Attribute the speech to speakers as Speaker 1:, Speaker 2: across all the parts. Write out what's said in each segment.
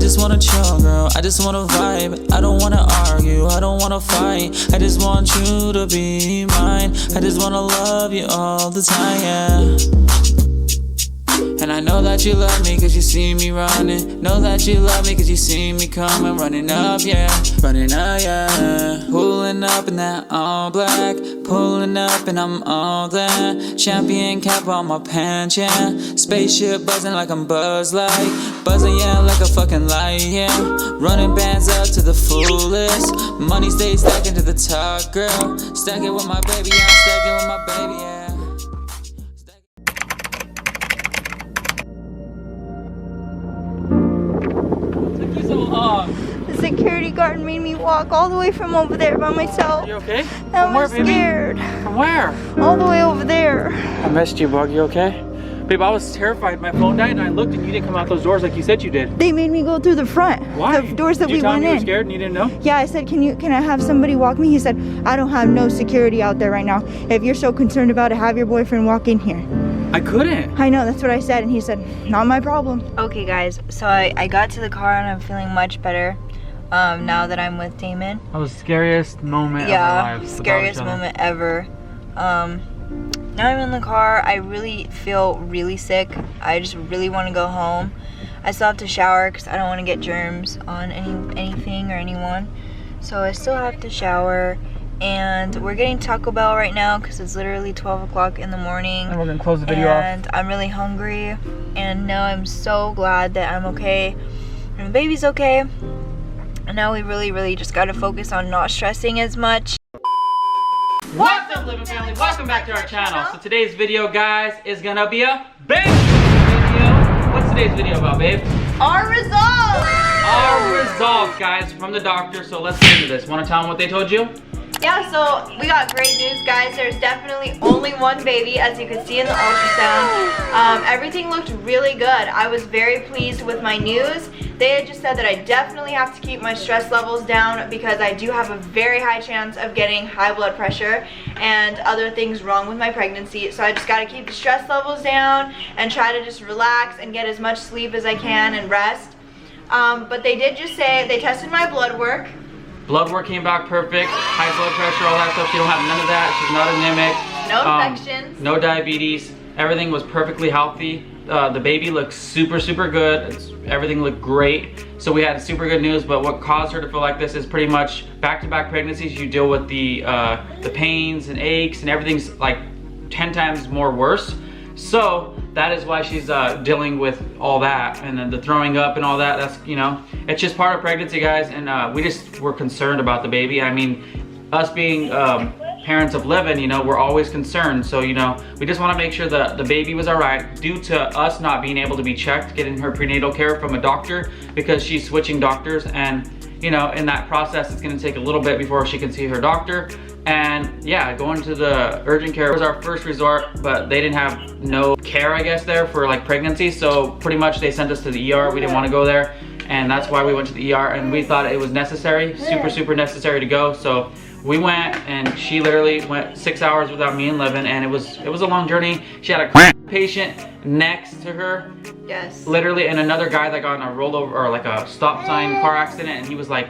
Speaker 1: just wanna chill, girl, I just wanna vibe. I don't wanna argue, I don't wanna fight. I just want you to be mine. I just wanna love you all the time, yeah. And I know that you love me cause you see me running. Know that you love me cause you see me coming. Running up, yeah, running up, yeah. Pulling up in that all black. Pulling up and I'm all that. Champion cap on my pants, yeah. Spaceship buzzing like I'm Buzz Light. Buzzing, yeah, like a fucking light, yeah. Running bands up to the fullest. Money stays stacking to the top, girl. Stack it with my baby, yeah, stack it with my baby, yeah.
Speaker 2: The security guard made me walk all the way from over there by myself.
Speaker 3: Are you okay?
Speaker 2: I was scared.
Speaker 3: From where?
Speaker 2: All the way over there.
Speaker 3: I missed you, Bug. You okay? Babe, I was terrified. My phone died and I looked and you didn't come out those doors like you said you did.
Speaker 2: They made me go through the front.
Speaker 3: Why?
Speaker 2: The doors that
Speaker 3: did you
Speaker 2: we
Speaker 3: tell
Speaker 2: went
Speaker 3: me
Speaker 2: in.
Speaker 3: You were scared and you didn't know?
Speaker 2: Yeah, I said, can I have somebody walk me? He said, I don't have no security out there right now. If you're so concerned about it, have your boyfriend walk in here.
Speaker 3: I couldn't.
Speaker 2: I know, that's what I said. And he said, not my problem.
Speaker 4: Okay guys, so I got to the car and I'm feeling much better now that I'm with Damon.
Speaker 3: That was the scariest moment of our lives.
Speaker 4: Scariest moment ever. Now I'm in the car. I really feel really sick. I just really want to go home. I still have to shower because I don't want to get germs on anything or anyone. So I still have to shower. And we're getting Taco Bell right now because it's literally 12 o'clock in the morning.
Speaker 3: And we're going to close the video off.
Speaker 4: And I'm really hungry. And now I'm so glad that I'm okay. And the baby's okay. And now we really just got to focus on not stressing as much.
Speaker 3: What's up, Liven Family? Welcome back to our channel. So today's video, guys, is going to be a baby video. What's today's video about, babe?
Speaker 2: Our results!
Speaker 3: Our results, guys, from the doctor. So let's get into this. Want to tell them what they told you?
Speaker 4: Yeah, so we got great news, guys. There's definitely only one baby, as you can see in the ultrasound. Everything looked really good. I was very pleased with my news. They had just said that I definitely have to keep my stress levels down because I do have a very high chance of getting high blood pressure and other things wrong with my pregnancy. So I just got to keep the stress levels down and try to just relax and get as much sleep as I can and rest. But they did just say, they tested my blood work.
Speaker 3: Blood work came back perfect, high blood pressure, all that stuff. She don't have none of that. She's not anemic.
Speaker 4: No infections.
Speaker 3: No diabetes. Everything was perfectly healthy. The baby looked super good. Everything looked great. So we had super good news, but what caused her to feel like this is pretty much back-to-back pregnancies. You deal with the pains and aches and everything's like 10 times more worse. So that is why she's dealing with all that and then the throwing up and all that. That's, you know, it's just part of pregnancy, guys. And we just were concerned about the baby. I mean, us being parents of Liven, you know, we're always concerned. So, you know, we just want to make sure that the baby was all right due to us not being able to be checked, getting her prenatal care from a doctor because she's switching doctors. And, you know, in that process, it's going to take a little bit before she can see her doctor. And yeah, going to the urgent care was our first resort, but they didn't have no care, I guess, there for like pregnancy. So pretty much they sent us to the ER. We didn't want to go there. And that's why we went to the ER, and we thought it was necessary, super necessary to go. So we went, and she literally went 6 hours without me and Liven, and it was a long journey. She had a patient next to her.
Speaker 4: Yes.
Speaker 3: Literally, and another guy that got in a rollover or like a stop sign car accident, and he was like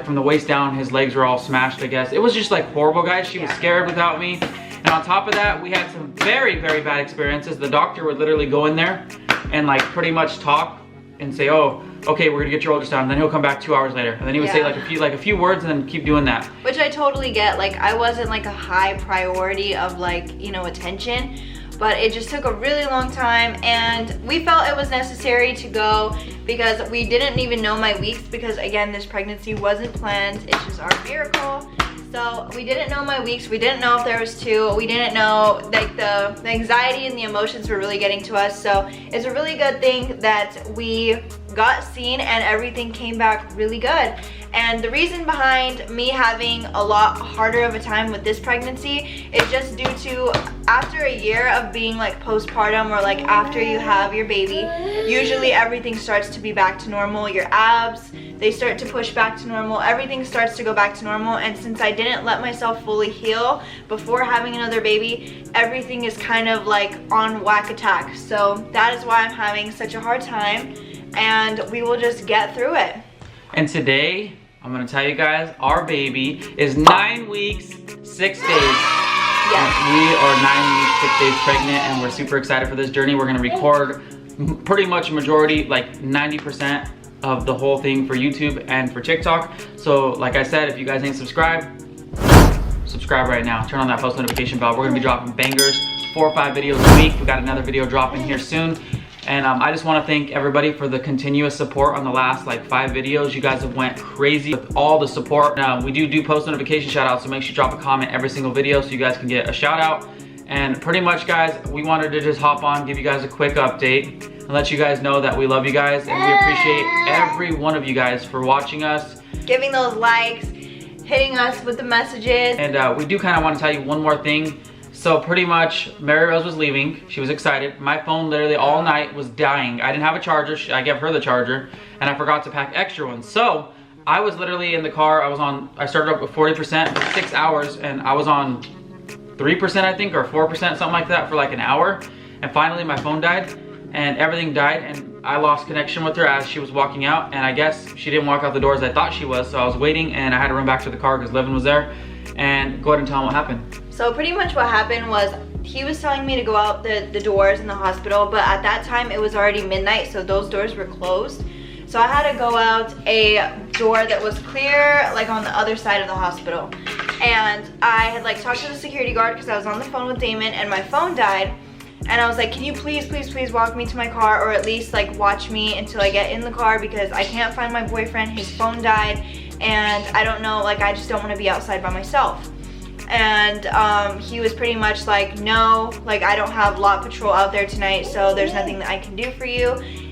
Speaker 3: from the waist down, his legs were all smashed, I guess. It was just like horrible, guys. She was scared without me. And on top of that, we had some very bad experiences. The doctor would literally go in there and like pretty much talk and say, oh, okay, we're gonna get your ultrasound. And then he'll come back 2 hours later. And then he would say like a few words and then keep doing that.
Speaker 4: Which I totally get. Like, I wasn't like a high priority of like, you know, attention. But it just took a really long time, and we felt it was necessary to go because we didn't even know my weeks because, again, this pregnancy wasn't planned. It's just our miracle. So we didn't know my weeks. We didn't know if there was 2. We didn't know, like, the anxiety and the emotions were really getting to us. So it's a really good thing that we got seen and everything came back really good. And the reason behind me having a lot harder of a time with this pregnancy is just due to after a year of being like postpartum, or like after you have your baby, usually everything starts to be back to normal. Your abs, they start to push back to normal. Everything starts to go back to normal. And since I didn't let myself fully heal before having another baby, everything is kind of like on whack attack. So that is why I'm having such a hard time. and we will just get through it.
Speaker 3: And today, I'm gonna tell you guys, our baby is 9 weeks, 6 days.
Speaker 4: Yes.
Speaker 3: We are 9 weeks, 6 days pregnant, and we're super excited for this journey. We're gonna record pretty much a majority, like 90% of the whole thing for YouTube and for TikTok. So like I said, if you guys ain't subscribed, subscribe right now. Turn on that post notification bell. We're gonna be dropping bangers, 4 or 5 videos a week. We got another video dropping here soon. And I just want to thank everybody for the continuous support on the last like 5 videos. You guys have went crazy with all the support. We do post notification shout outs, so make sure you drop a comment every single video so you guys can get a shout out. And pretty much guys, we wanted to just hop on, give you guys a quick update and let you guys know that we love you guys and we appreciate every one of you guys for watching us.
Speaker 4: Giving those likes, hitting us with the messages.
Speaker 3: And we do kind of want to tell you one more thing. So pretty much, Mary Rose was leaving. She was excited. My phone literally all night was dying. I didn't have a charger. I gave her the charger, and I forgot to pack extra ones. So I was literally in the car. I started up with 40% for 6 hours, and I was on 3%, I think, or 4%, something like that, for like an hour. And finally, my phone died, and everything died, and I lost connection with her as she was walking out. And I guess she didn't walk out the door as I thought she was. So I was waiting, and I had to run back to the car because Liven was there. And go ahead and tell them what happened.
Speaker 4: So pretty much what happened was he was telling me to go out the doors in the hospital, but at that time it was already midnight, so those doors were closed. So I had to go out a door that was clear, like on the other side of the hospital. And I had like talked to the security guard because I was on the phone with Damon and my phone died. And I was like, can you please walk me to my car, or at least like watch me until I get in the car, because I can't find my boyfriend, his phone died, and I don't know, like I just don't want to be outside by myself. And he was pretty much like, no, like I don't have lot patrol out there tonight, so there's nothing that I can do for you,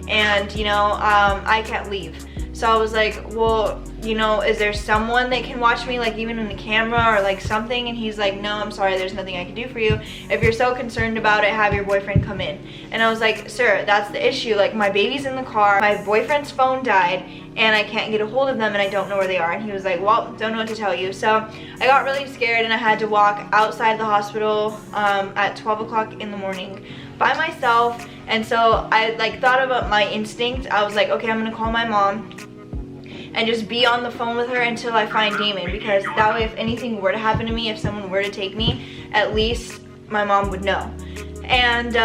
Speaker 4: and you know, I can't leave. So I was like, well, you know, is there someone that can watch me, like even in the camera or like something? And he's like, no, I'm sorry, there's nothing I can do for you. If you're so concerned about it, have your boyfriend come in. And I was like, sir, that's the issue. Like my baby's in the car, my boyfriend's phone died, and I can't get a hold of them, and I don't know where they are. And he was like, well, don't know what to tell you. So I got really scared, and I had to walk outside the hospital at 12 o'clock in the morning by myself. And so I like thought about my instinct. I was like, okay, I'm gonna call my mom and just be on the phone with her until I find Damon, because that way if anything were to happen to me, if someone were to take me, at least my mom would know. And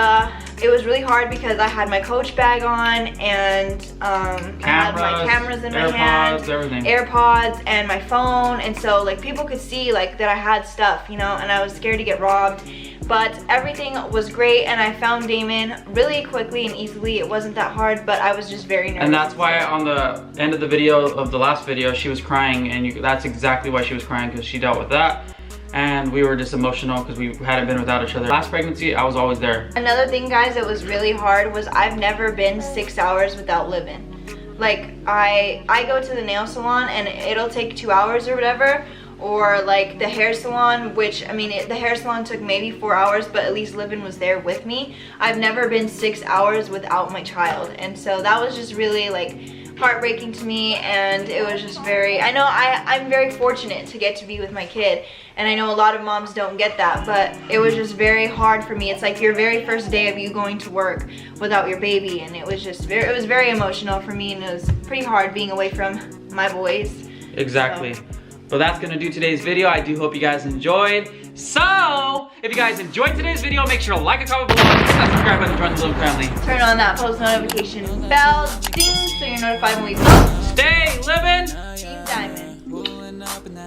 Speaker 4: it was really hard because I had my coach bag on, and I had my cameras in my hand,
Speaker 3: everything.
Speaker 4: AirPods, and my phone, and so like people could see like that I had stuff, you know, and I was scared to get robbed. But everything was great, and I found Damon really quickly and easily. It wasn't that hard, but I was just very nervous.
Speaker 3: And that's why on the end of the video, of the last video, she was crying, and that's exactly why she was crying, because she dealt with that. And we were just emotional because we hadn't been without each other. Last pregnancy, I was always there.
Speaker 4: Another thing, guys, that was really hard was I've never been 6 hours without Liven. Like, I go to the nail salon, and it'll take 2 hours or whatever. Or like the hair salon, which I mean the hair salon took maybe 4 hours, but at least Liven was there with me. I've never been 6 hours without my child, and so that was just really like heartbreaking to me. And it was just very, I know I'm very fortunate to get to be with my kid, and I know a lot of moms don't get that, but it was just very hard for me. It's like your very first day of you going to work without your baby, and it was very emotional for me, and it was pretty hard being away from my boys.
Speaker 3: Exactly.
Speaker 4: So.
Speaker 3: Well, that's gonna do today's video. I do hope you guys enjoyed. So, if you guys enjoyed today's video, make sure to like and comment below, hit that subscribe button, join the Liven family.
Speaker 4: Turn on that post notification bell, ding, so you're notified when we post.
Speaker 3: Stay living.
Speaker 4: Team Diamond.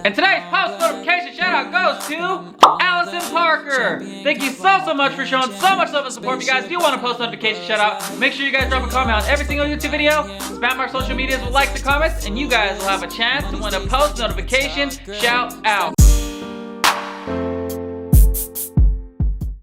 Speaker 3: And today's post notification shout out goes to Allison Parker. Thank you so much for showing so much love and support. If you guys do want a post notification shout out, make sure you guys drop a comment on every single YouTube video. Spam our social medias with likes and comments, and you guys will have a chance to win a post notification shout out.